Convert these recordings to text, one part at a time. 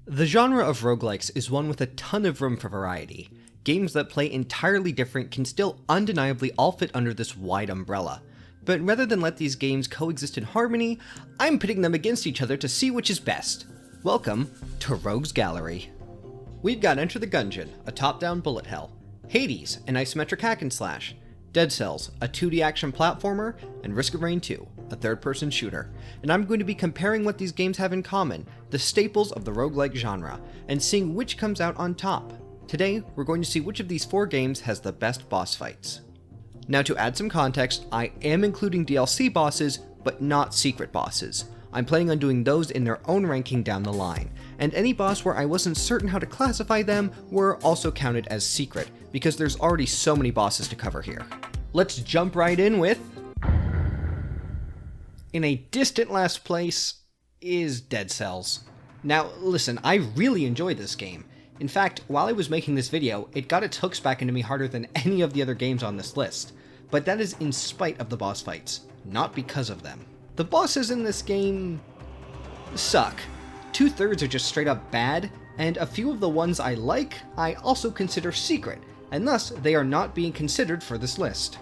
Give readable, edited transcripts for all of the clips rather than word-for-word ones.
The genre of roguelikes is one with a ton of room for variety. Games that play entirely different can still undeniably all fit under this wide umbrella. But rather than let these games coexist in harmony, I'm pitting them against each other to see which is best. Welcome to Rogue's Gallery. We've got Enter the Gungeon, a top-down bullet hell, Hades, an isometric hack and slash, Dead Cells, a 2D action platformer, and Risk of Rain 2, a third-person shooter. And I'm going to be comparing what these games have in common, the staples of the roguelike genre, and seeing which comes out on top. Today, we're going to see which of these 4 games has the best boss fights. Now to add some context, I am including DLC bosses, but not secret bosses. I'm planning on doing those in their own ranking down the line, and any boss where I wasn't certain how to classify them were also counted as secret, because there's already so many bosses to cover here. Let's jump right in with... In a distant last place is Dead Cells. Now listen, I really enjoyed this game. In fact, while I was making this video, it got its hooks back into me harder than any of the other games on this list. But that is in spite of the boss fights, not because of them. The bosses in this game suck. 2/3 are just straight up bad, and a few of the ones I like, I also consider secret, and thus they are not being considered for this list.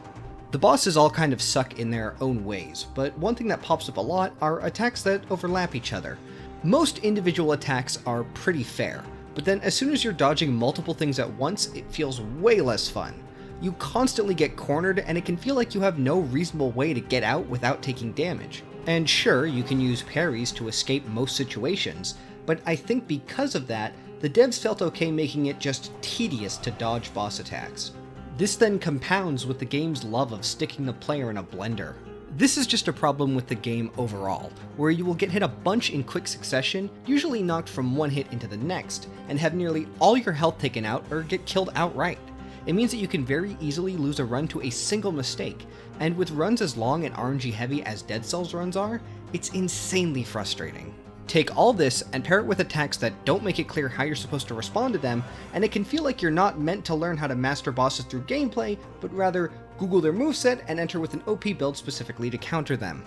The bosses all kind of suck in their own ways, but one thing that pops up a lot are attacks that overlap each other. Most individual attacks are pretty fair, but then as soon as you're dodging multiple things at once, it feels way less fun. You constantly get cornered, and it can feel like you have no reasonable way to get out without taking damage. And sure, you can use parries to escape most situations, but I think because of that, the devs felt okay making it just tedious to dodge boss attacks. This then compounds with the game's love of sticking the player in a blender. This is just a problem with the game overall, where you will get hit a bunch in quick succession, usually knocked from one hit into the next, and have nearly all your health taken out or get killed outright. It means that you can very easily lose a run to a single mistake, and with runs as long and RNG heavy as Dead Cells runs are, it's insanely frustrating. Take all this and pair it with attacks that don't make it clear how you're supposed to respond to them, and it can feel like you're not meant to learn how to master bosses through gameplay, but rather Google their moveset and enter with an OP build specifically to counter them.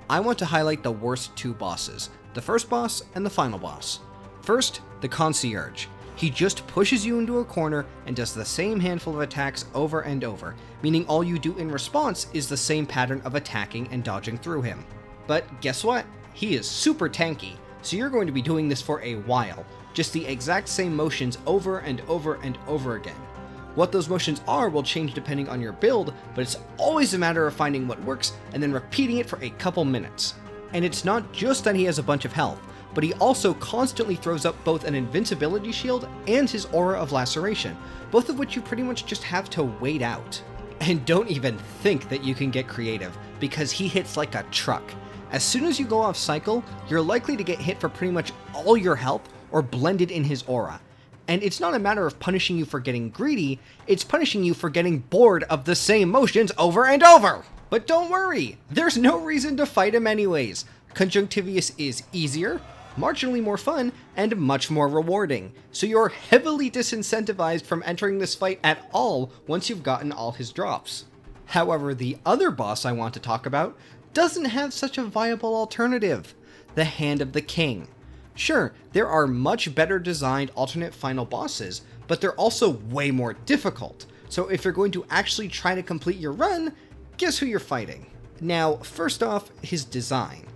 I want to highlight the worst 2 bosses, the first boss and the final boss. First, the Concierge. He just pushes you into a corner and does the same handful of attacks over and over, meaning all you do in response is the same pattern of attacking and dodging through him. But guess what? He is super tanky, so you're going to be doing this for a while, just the exact same motions over and over and over again. What those motions are will change depending on your build, but it's always a matter of finding what works and then repeating it for a couple minutes. And it's not just that he has a bunch of health, but he also constantly throws up both an invincibility shield and his aura of laceration, both of which you pretty much just have to wait out. And don't even think that you can get creative, because he hits like a truck. As soon as you go off cycle, you're likely to get hit for pretty much all your health or blended in his aura. And it's not a matter of punishing you for getting greedy, it's punishing you for getting bored of the same motions over and over! But don't worry, there's no reason to fight him anyways. Conjunctivius is easier, marginally more fun, and much more rewarding, so you're heavily disincentivized from entering this fight at all once you've gotten all his drops. However, the other boss I want to talk about doesn't have such a viable alternative, the Hand of the King. Sure, there are much better designed alternate final bosses, but they're also way more difficult, so if you're going to actually try to complete your run, guess who you're fighting? Now, first off, his design.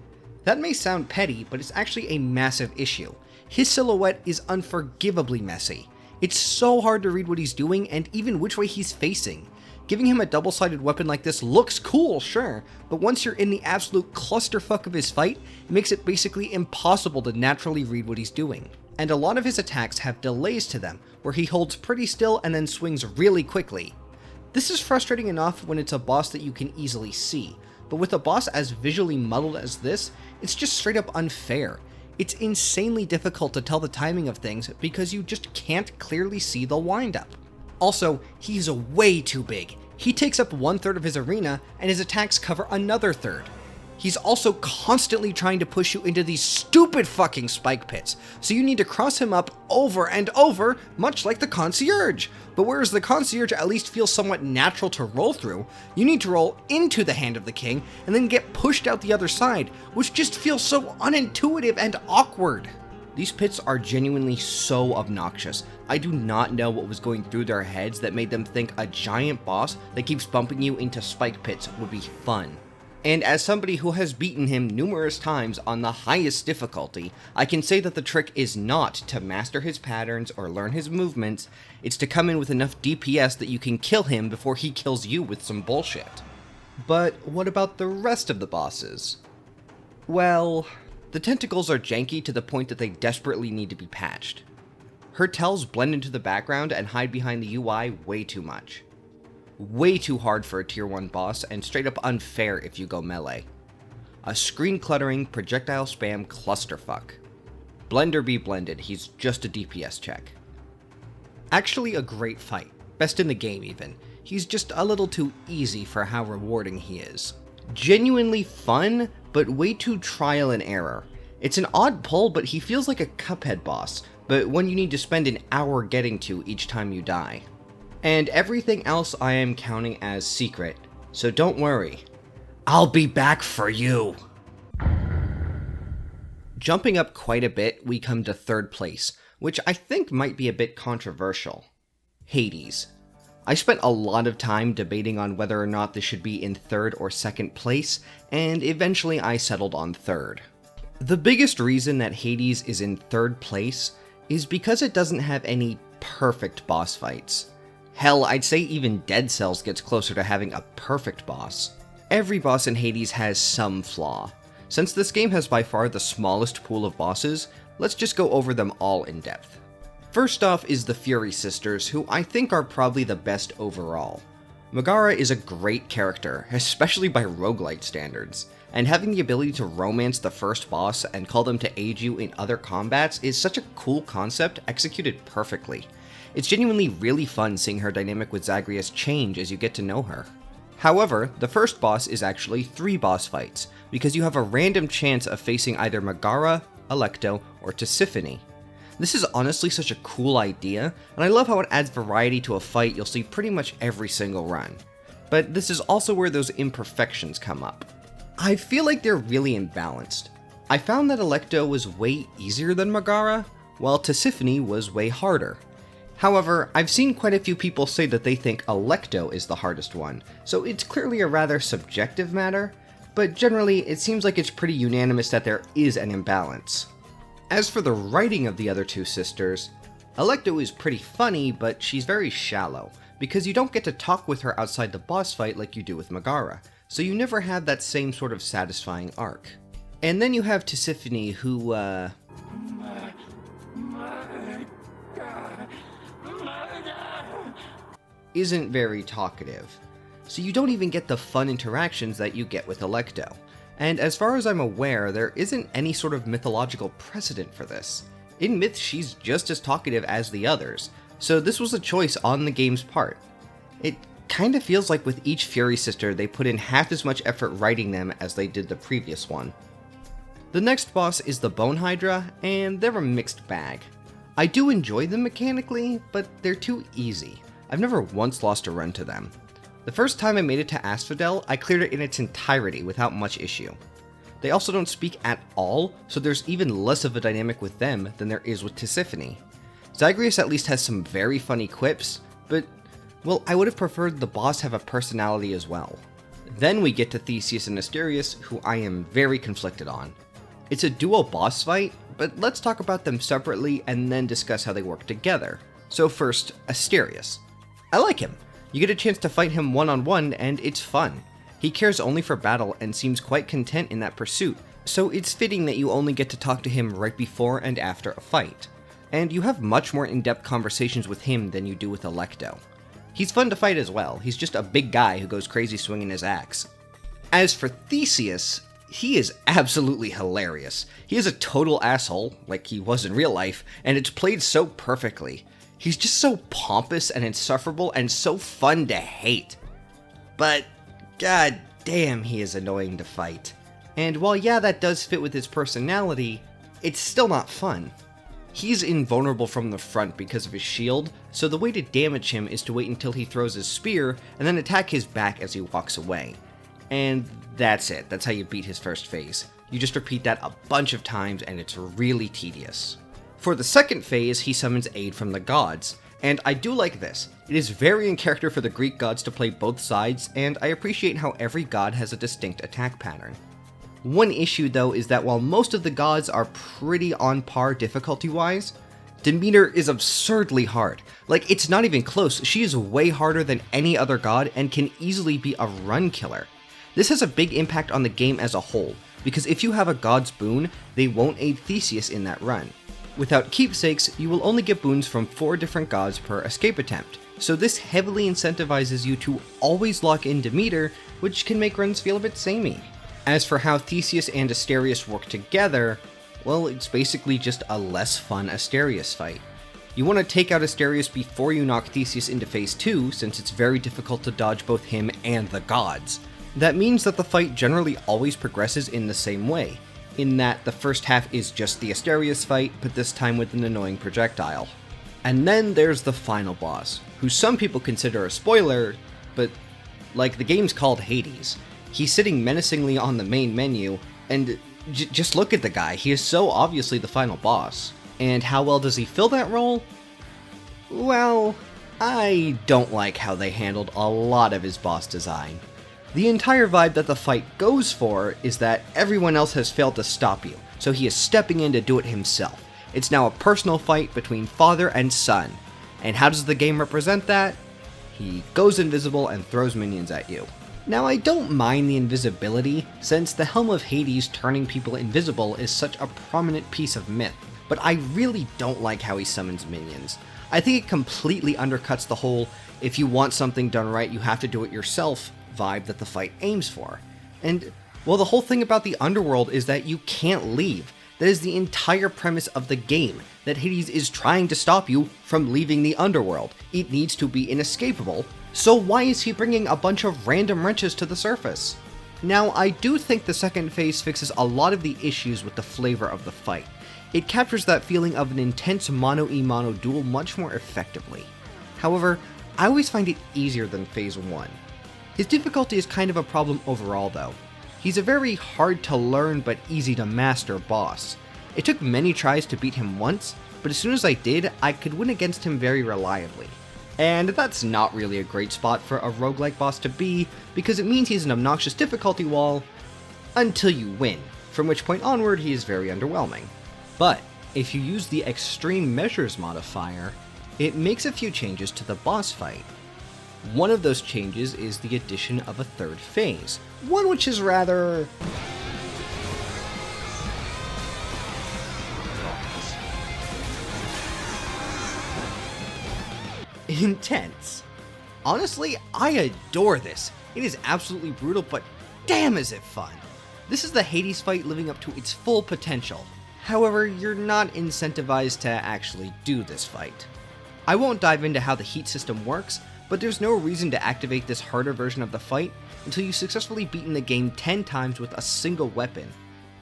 That may sound petty, but it's actually a massive issue. His silhouette is unforgivably messy. It's so hard to read what he's doing and even which way he's facing. Giving him a double-sided weapon like this looks cool, sure, but once you're in the absolute clusterfuck of his fight, it makes it basically impossible to naturally read what he's doing. And a lot of his attacks have delays to them, where he holds pretty still and then swings really quickly. This is frustrating enough when it's a boss that you can easily see, but with a boss as visually muddled as this, it's just straight up unfair. It's insanely difficult to tell the timing of things because you just can't clearly see the wind-up. Also, he's way too big. He takes up 1/3 of his arena, and his attacks cover another third. He's also constantly trying to push you into these stupid fucking spike pits, so you need to cross him up over and over, much like the Concierge. But whereas the Concierge at least feels somewhat natural to roll through, you need to roll into the Hand of the King and then get pushed out the other side, which just feels so unintuitive and awkward. These pits are genuinely so obnoxious. I do not know what was going through their heads that made them think a giant boss that keeps bumping you into spike pits would be fun. And as somebody who has beaten him numerous times on the highest difficulty, I can say that the trick is not to master his patterns or learn his movements, it's to come in with enough DPS that you can kill him before he kills you with some bullshit. But what about the rest of the bosses? Well, the tentacles are janky to the point that they desperately need to be patched. Her tells blend into the background and hide behind the UI way too much. Way too hard for a tier 1 boss, and straight up unfair if you go melee. A screen cluttering, projectile spam clusterfuck. Blender be blended, he's just a DPS check. Actually a great fight, best in the game even. He's just a little too easy for how rewarding he is. Genuinely fun, but way too trial and error. It's an odd pull, but he feels like a Cuphead boss, but one you need to spend an hour getting to each time you die. And everything else I am counting as secret, so don't worry. I'll be back for you! Jumping up quite a bit, we come to 3rd place, which I think might be a bit controversial. Hades. I spent a lot of time debating on whether or not this should be in 3rd or 2nd place, and eventually I settled on 3rd. The biggest reason that Hades is in 3rd place is because it doesn't have any perfect boss fights. Hell, I'd say even Dead Cells gets closer to having a perfect boss. Every boss in Hades has some flaw. Since this game has by far the smallest pool of bosses, let's just go over them all in depth. First off is the Furies sisters, who I think are probably the best overall. Megara is a great character, especially by roguelite standards, and having the ability to romance the first boss and call them to aid you in other combats is such a cool concept executed perfectly. It's genuinely really fun seeing her dynamic with Zagreus change as you get to know her. However, the first boss is actually 3 boss fights, because you have a random chance of facing either Megara, Alecto, or Tisiphone. This is honestly such a cool idea, and I love how it adds variety to a fight you'll see pretty much every single run. But this is also where those imperfections come up. I feel like they're really imbalanced. I found that Alecto was way easier than Megara, while Tisiphone was way harder. However, I've seen quite a few people say that they think Alecto is the hardest one, so it's clearly a rather subjective matter, but generally it seems like it's pretty unanimous that there is an imbalance. As for the writing of the other 2 sisters, Alecto is pretty funny, but she's very shallow, because you don't get to talk with her outside the boss fight like you do with Megara, so you never have that same sort of satisfying arc. And then you have Tisiphone, who, isn't very talkative, so you don't even get the fun interactions that you get with Alecto. And as far as I'm aware, there isn't any sort of mythological precedent for this. In myth, she's just as talkative as the others, so this was a choice on the game's part. It kinda feels like with each Fury sister, they put in half as much effort writing them as they did the previous one. The next boss is the Bone Hydra, and they're a mixed bag. I do enjoy them mechanically, but they're too easy. I've never once lost a run to them. The first time I made it to Asphodel, I cleared it in its entirety without much issue. They also don't speak at all, so there's even less of a dynamic with them than there is with Tisiphone. Zagreus at least has some very funny quips, but, well, I would have preferred the boss have a personality as well. Then we get to Theseus and Asterius, who I am very conflicted on. It's a duo boss fight, but let's talk about them separately and then discuss how they work together. So first, Asterius. I like him. You get a chance to fight him one-on-one, and it's fun. He cares only for battle and seems quite content in that pursuit, so it's fitting that you only get to talk to him right before and after a fight. And you have much more in-depth conversations with him than you do with Alecto. He's fun to fight as well, he's just a big guy who goes crazy swinging his axe. As for Theseus, he is absolutely hilarious. He is a total asshole, like he was in real life, and it's played so perfectly. He's just so pompous and insufferable and so fun to hate. But, god damn, he is annoying to fight. And while yeah, that does fit with his personality, it's still not fun. He's invulnerable from the front because of his shield, so the way to damage him is to wait until he throws his spear and then attack his back as he walks away. And that's it, that's how you beat his first phase. You just repeat that a bunch of times and it's really tedious. For the second phase, he summons aid from the gods, and I do like this. It is very in character for the Greek gods to play both sides, and I appreciate how every god has a distinct attack pattern. One issue though is that while most of the gods are pretty on par difficulty-wise, Demeter is absurdly hard. Like, it's not even close. She is way harder than any other god and can easily be a run killer. This has a big impact on the game as a whole, because if you have a god's boon, they won't aid Theseus in that run. Without keepsakes, you will only get boons from 4 different gods per escape attempt, so this heavily incentivizes you to always lock in Demeter, which can make runs feel a bit samey. As for how Theseus and Asterius work together, well, it's basically just a less fun Asterius fight. You want to take out Asterius before you knock Theseus into phase 2, since it's very difficult to dodge both him and the gods. That means that the fight generally always progresses in the same way, in that the first half is just the Asterius fight, but this time with an annoying projectile. And then there's the final boss, who some people consider a spoiler, but like, the game's called Hades. He's sitting menacingly on the main menu, and just look at the guy, he is so obviously the final boss. And how well does he fill that role? Well, I don't like how they handled a lot of his boss design. The entire vibe that the fight goes for is that everyone else has failed to stop you, so he is stepping in to do it himself. It's now a personal fight between father and son. And how does the game represent that? He goes invisible and throws minions at you. Now, I don't mind the invisibility, since the Helm of Hades turning people invisible is such a prominent piece of myth, but I really don't like how he summons minions. I think it completely undercuts the whole, if you want something done right, you have to do it yourself vibe that the fight aims for. And, well, the whole thing about the underworld is that you can't leave. That is the entire premise of the game, that Hades is trying to stop you from leaving the underworld. It needs to be inescapable, so why is he bringing a bunch of random wrenches to the surface? Now, I do think the second phase fixes a lot of the issues with the flavor of the fight. It captures that feeling of an intense mono-e-mono duel much more effectively. However, I always find it easier than phase 1. His difficulty is kind of a problem overall though. He's a very hard to learn but easy to master boss. It took many tries to beat him once, but as soon as I did, I could win against him very reliably. And that's not really a great spot for a roguelike boss to be, because it means he's an obnoxious difficulty wall until you win, from which point onward he is very underwhelming. But if you use the extreme measures modifier, it makes a few changes to the boss fight. One of those changes is the addition of a third phase, one which is rather intense. Honestly, I adore this. It is absolutely brutal, but damn is it fun. This is the Hades fight living up to its full potential. However, you're not incentivized to actually do this fight. I won't dive into how the heat system works, but there's no reason to activate this harder version of the fight until you've successfully beaten the game 10 times with a single weapon.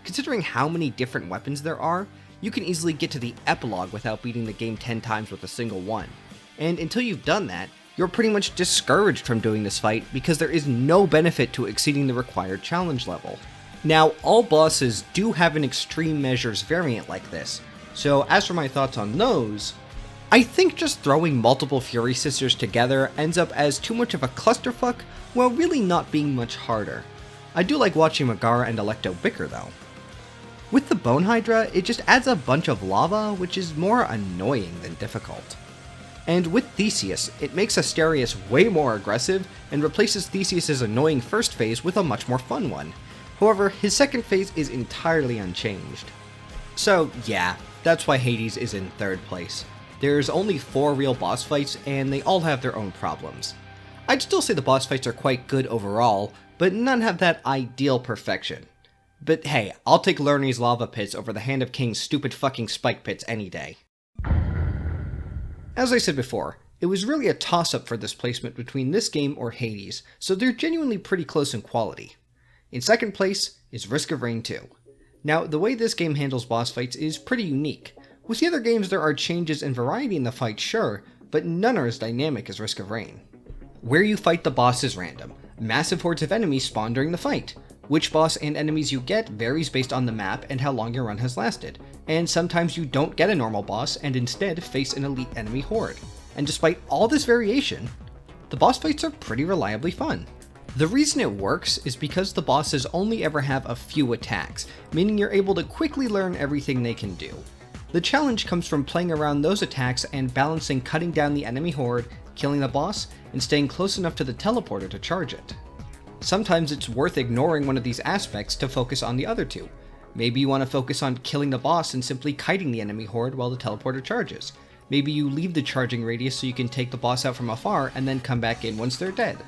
Considering how many different weapons there are, you can easily get to the epilogue without beating the game 10 times with a single one. And until you've done that, you're pretty much discouraged from doing this fight because there is no benefit to exceeding the required challenge level. Now, all bosses do have an extreme measures variant like this, so as for my thoughts on those, I think just throwing multiple Fury Sisters together ends up as too much of a clusterfuck while really not being much harder. I do like watching Megara and Alecto bicker though. With the Bone Hydra, it just adds a bunch of lava, which is more annoying than difficult. And with Theseus, it makes Asterius way more aggressive and replaces Theseus' annoying first phase with a much more fun one. However, his second phase is entirely unchanged. So yeah, that's why Hades is in third place. There's only 4 real boss fights, and they all have their own problems. I'd still say the boss fights are quite good overall, but none have that ideal perfection. But hey, I'll take Lernie's lava pits over the Hand of King's stupid fucking spike pits any day. As I said before, it was really a toss-up for this placement between this game or Hades, so they're genuinely pretty close in quality. In second place is Risk of Rain 2. Now, the way this game handles boss fights is pretty unique. With the other games there are changes and variety in the fight, sure, but none are as dynamic as Risk of Rain. Where you fight the boss is random. Massive hordes of enemies spawn during the fight. Which boss and enemies you get varies based on the map and how long your run has lasted, and sometimes you don't get a normal boss and instead face an elite enemy horde. And despite all this variation, the boss fights are pretty reliably fun. The reason it works is because the bosses only ever have a few attacks, meaning you're able to quickly learn everything they can do. The challenge comes from playing around those attacks and balancing cutting down the enemy horde, killing the boss, and staying close enough to the teleporter to charge it. Sometimes it's worth ignoring one of these aspects to focus on the other two. Maybe you want to focus on killing the boss and simply kiting the enemy horde while the teleporter charges. Maybe you leave the charging radius so you can take the boss out from afar and then come back in once they're dead.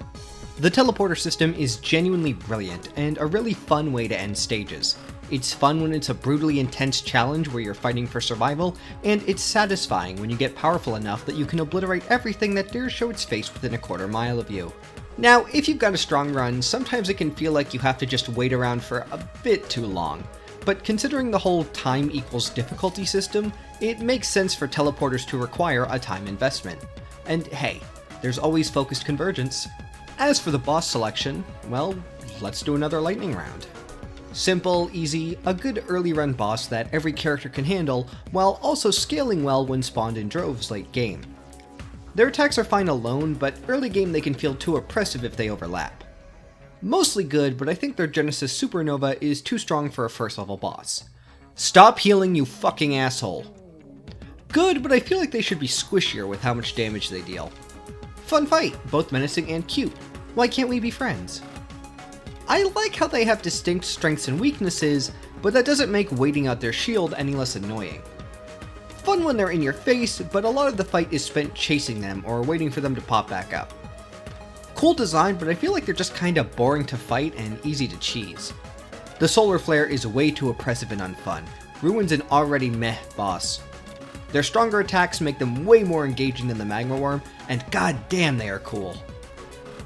The teleporter system is genuinely brilliant and a really fun way to end stages. It's fun when it's a brutally intense challenge where you're fighting for survival, and it's satisfying when you get powerful enough that you can obliterate everything that dares show its face within a quarter mile of you. Now, if you've got a strong run, sometimes it can feel like you have to just wait around for a bit too long. But considering the whole time equals difficulty system, it makes sense for teleporters to require a time investment. And hey, there's always focused convergence. As for the boss selection, well, let's do another lightning round. Simple, easy, a good early run boss that every character can handle, while also scaling well when spawned in droves late game. Their attacks are fine alone, but early game they can feel too oppressive if they overlap. Mostly good, but I think their Genesis Supernova is too strong for a first level boss. Stop healing, you fucking asshole. Good, but I feel like they should be squishier with how much damage they deal. Fun fight, both menacing and cute. Why can't we be friends? I like how they have distinct strengths and weaknesses, but that doesn't make waiting out their shield any less annoying. Fun when they're in your face, but a lot of the fight is spent chasing them or waiting for them to pop back up. Cool design, but I feel like they're just kinda boring to fight and easy to cheese. The solar flare is way too oppressive and unfun, ruins an already meh boss. Their stronger attacks make them way more engaging than the magma worm, and goddamn they are cool.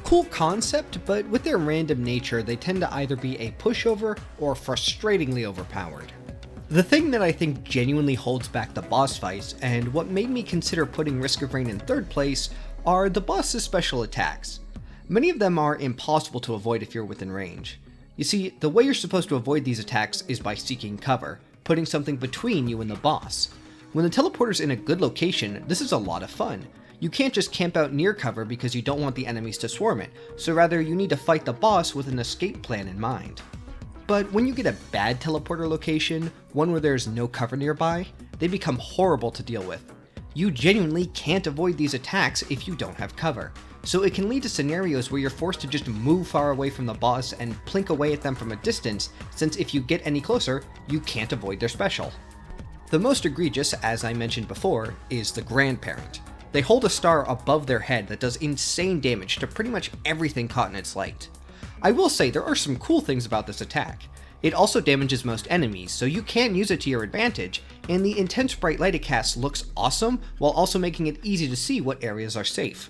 Cool concept, but with their random nature, they tend to either be a pushover or frustratingly overpowered. The thing that I think genuinely holds back the boss fights, and what made me consider putting Risk of Rain in third place, are the boss's special attacks. Many of them are impossible to avoid if you're within range. You see, the way you're supposed to avoid these attacks is by seeking cover, putting something between you and the boss. When the teleporter's in a good location, this is a lot of fun. You can't just camp out near cover because you don't want the enemies to swarm it, so rather you need to fight the boss with an escape plan in mind. But when you get a bad teleporter location, one where there's no cover nearby, they become horrible to deal with. You genuinely can't avoid these attacks if you don't have cover, so it can lead to scenarios where you're forced to just move far away from the boss and plink away at them from a distance, since if you get any closer, you can't avoid their special. The most egregious, as I mentioned before, is the Grandparent. They hold a star above their head that does insane damage to pretty much everything caught in its light. I will say there are some cool things about this attack. It also damages most enemies, so you can use it to your advantage, and the intense bright light it casts looks awesome while also making it easy to see what areas are safe.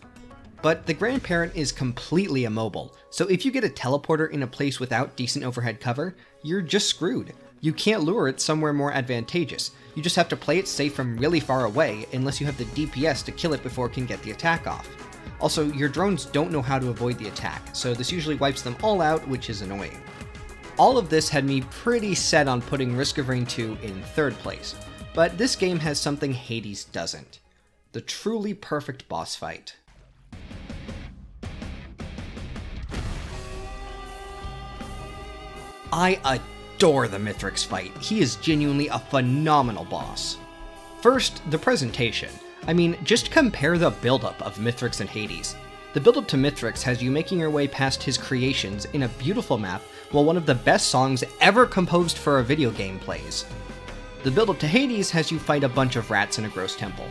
But the Grandparent is completely immobile, so if you get a teleporter in a place without decent overhead cover, you're just screwed. You can't lure it somewhere more advantageous. You just have to play it safe from really far away unless you have the DPS to kill it before it can get the attack off. Also, your drones don't know how to avoid the attack, so this usually wipes them all out, which is annoying. All of this had me pretty set on putting Risk of Rain 2 in third place, but this game has something Hades doesn't. The truly perfect boss fight. I adore the Mithrix fight. He is genuinely a phenomenal boss. First, the presentation. I mean, just compare the build-up of Mithrix and Hades. The build-up to Mithrix has you making your way past his creations in a beautiful map while one of the best songs ever composed for a video game plays. The build-up to Hades has you fight a bunch of rats in a gross temple.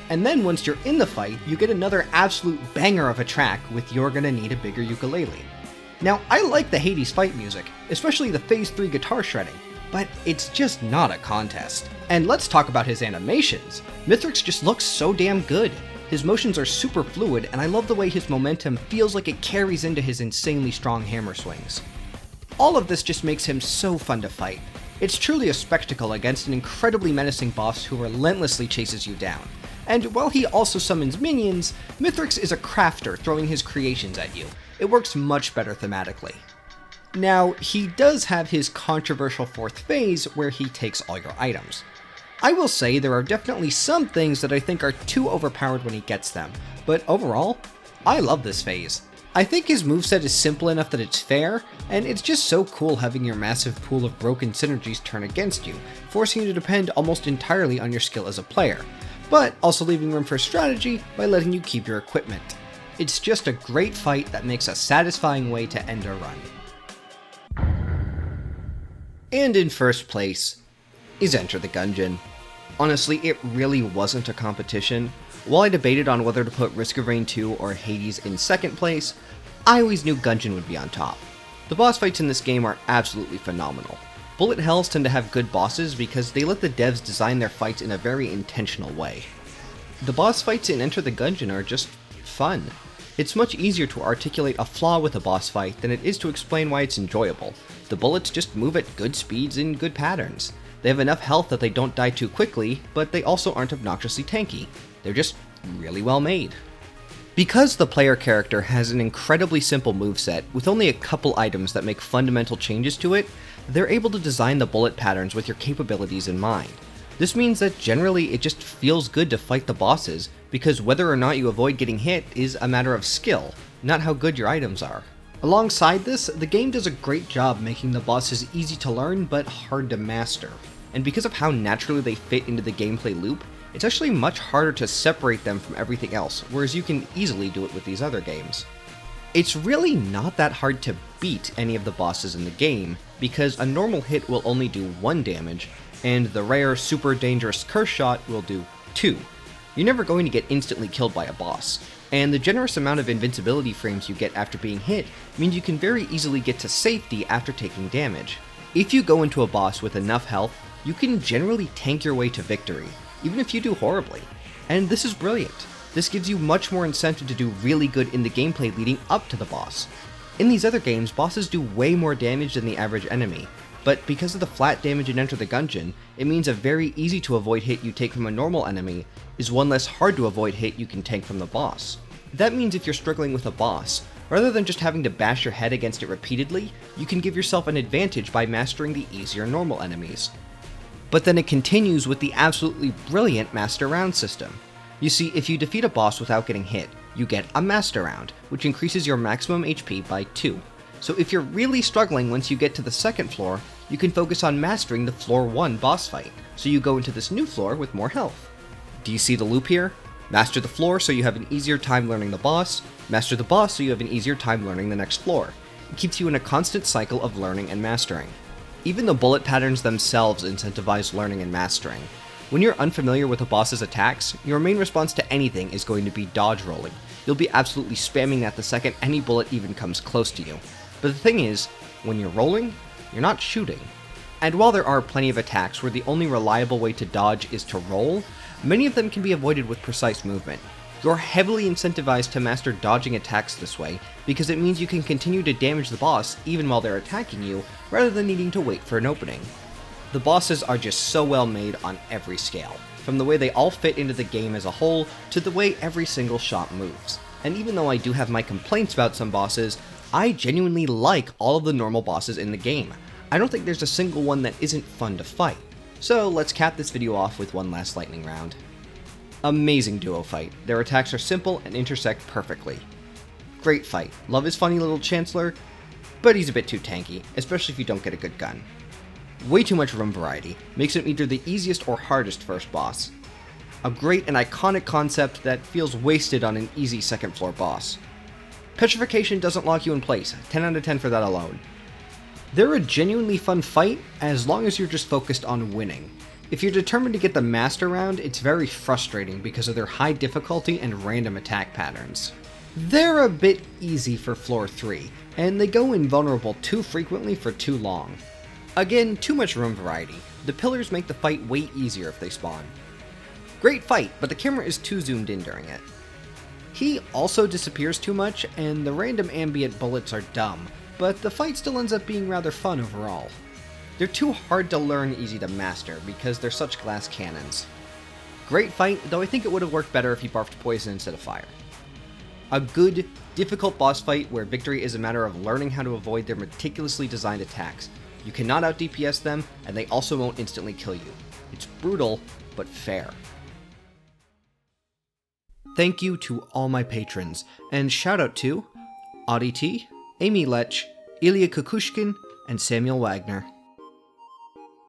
And then once you're in the fight, you get another absolute banger of a track with You're Gonna Need a Bigger Ukulele. Now, I like the Hades fight music, especially the Phase 3 guitar shredding, but it's just not a contest. And let's talk about his animations. Mithrix just looks so damn good. His motions are super fluid, and I love the way his momentum feels like it carries into his insanely strong hammer swings. All of this just makes him so fun to fight. It's truly a spectacle against an incredibly menacing boss who relentlessly chases you down. And while he also summons minions, Mithrix is a crafter throwing his creations at you. It works much better thematically. Now, he does have his controversial fourth phase where he takes all your items. I will say there are definitely some things that I think are too overpowered when he gets them, but overall, I love this phase. I think his moveset is simple enough that it's fair, and it's just so cool having your massive pool of broken synergies turn against you, forcing you to depend almost entirely on your skill as a player, but also leaving room for strategy by letting you keep your equipment. It's just a great fight that makes a satisfying way to end a run. And in first place is Enter the Gungeon. Honestly, it really wasn't a competition. While I debated on whether to put Risk of Rain 2 or Hades in second place, I always knew Gungeon would be on top. The boss fights in this game are absolutely phenomenal. Bullet hells tend to have good bosses because they let the devs design their fights in a very intentional way. The boss fights in Enter the Gungeon are just fun. It's much easier to articulate a flaw with a boss fight than it is to explain why it's enjoyable. The bullets just move at good speeds in good patterns. They have enough health that they don't die too quickly, but they also aren't obnoxiously tanky. They're just really well made. Because the player character has an incredibly simple moveset with only a couple items that make fundamental changes to it, they're able to design the bullet patterns with your capabilities in mind. This means that generally it just feels good to fight the bosses, because whether or not you avoid getting hit is a matter of skill, not how good your items are. Alongside this, the game does a great job making the bosses easy to learn but hard to master, and because of how naturally they fit into the gameplay loop, it's actually much harder to separate them from everything else, whereas you can easily do it with these other games. It's really not that hard to beat any of the bosses in the game, because a normal hit will only do 1 damage, and the rare super dangerous curse shot will do 2. You're never going to get instantly killed by a boss, and the generous amount of invincibility frames you get after being hit means you can very easily get to safety after taking damage. If you go into a boss with enough health, you can generally tank your way to victory, even if you do horribly. And this is brilliant. This gives you much more incentive to do really good in the gameplay leading up to the boss. In these other games, bosses do way more damage than the average enemy, but because of the flat damage in Enter the Gungeon, it means a very easy to avoid hit you take from a normal enemy is one less hard to avoid hit you can tank from the boss. That means if you're struggling with a boss, rather than just having to bash your head against it repeatedly, you can give yourself an advantage by mastering the easier normal enemies. But then it continues with the absolutely brilliant Master Round system. You see, if you defeat a boss without getting hit, you get a Master Round, which increases your maximum HP by 2. So if you're really struggling once you get to the second floor, you can focus on mastering the floor 1 boss fight, so you go into this new floor with more health. Do you see the loop here? Master the floor so you have an easier time learning the boss, master the boss so you have an easier time learning the next floor. It keeps you in a constant cycle of learning and mastering. Even the bullet patterns themselves incentivize learning and mastering. When you're unfamiliar with a boss's attacks, your main response to anything is going to be dodge rolling. You'll be absolutely spamming that the second any bullet even comes close to you. But the thing is, when you're rolling, you're not shooting. And while there are plenty of attacks where the only reliable way to dodge is to roll, many of them can be avoided with precise movement. You're heavily incentivized to master dodging attacks this way, because it means you can continue to damage the boss even while they're attacking you, rather than needing to wait for an opening. The bosses are just so well made on every scale, from the way they all fit into the game as a whole, to the way every single shot moves. And even though I do have my complaints about some bosses, I genuinely like all of the normal bosses in the game. I don't think there's a single one that isn't fun to fight. So let's cap this video off with one last lightning round. Amazing duo fight. Their attacks are simple and intersect perfectly. Great fight. Love his funny little Chancellor, but he's a bit too tanky, especially if you don't get a good gun. Way too much room variety. Makes him either the easiest or hardest first boss. A great and iconic concept that feels wasted on an easy second floor boss. Petrification doesn't lock you in place. 10 out of 10 for that alone. They're a genuinely fun fight as long as you're just focused on winning. If you're determined to get the Master Round, it's very frustrating because of their high difficulty and random attack patterns. They're a bit easy for floor 3, and they go invulnerable too frequently for too long. Again, too much room variety. The pillars make the fight way easier if they spawn. Great fight, but the camera is too zoomed in during it. He also disappears too much, and the random ambient bullets are dumb, but the fight still ends up being rather fun overall. They're too hard to learn, easy to master, because they're such glass cannons. Great fight, though I think it would have worked better if he barfed poison instead of fire. A good, difficult boss fight where victory is a matter of learning how to avoid their meticulously designed attacks. You cannot out DPS them, and they also won't instantly kill you. It's brutal, but fair. Thank you to all my patrons, and shout out to Audie T, Amy Lech, Ilya Kukushkin, and Samuel Wagner.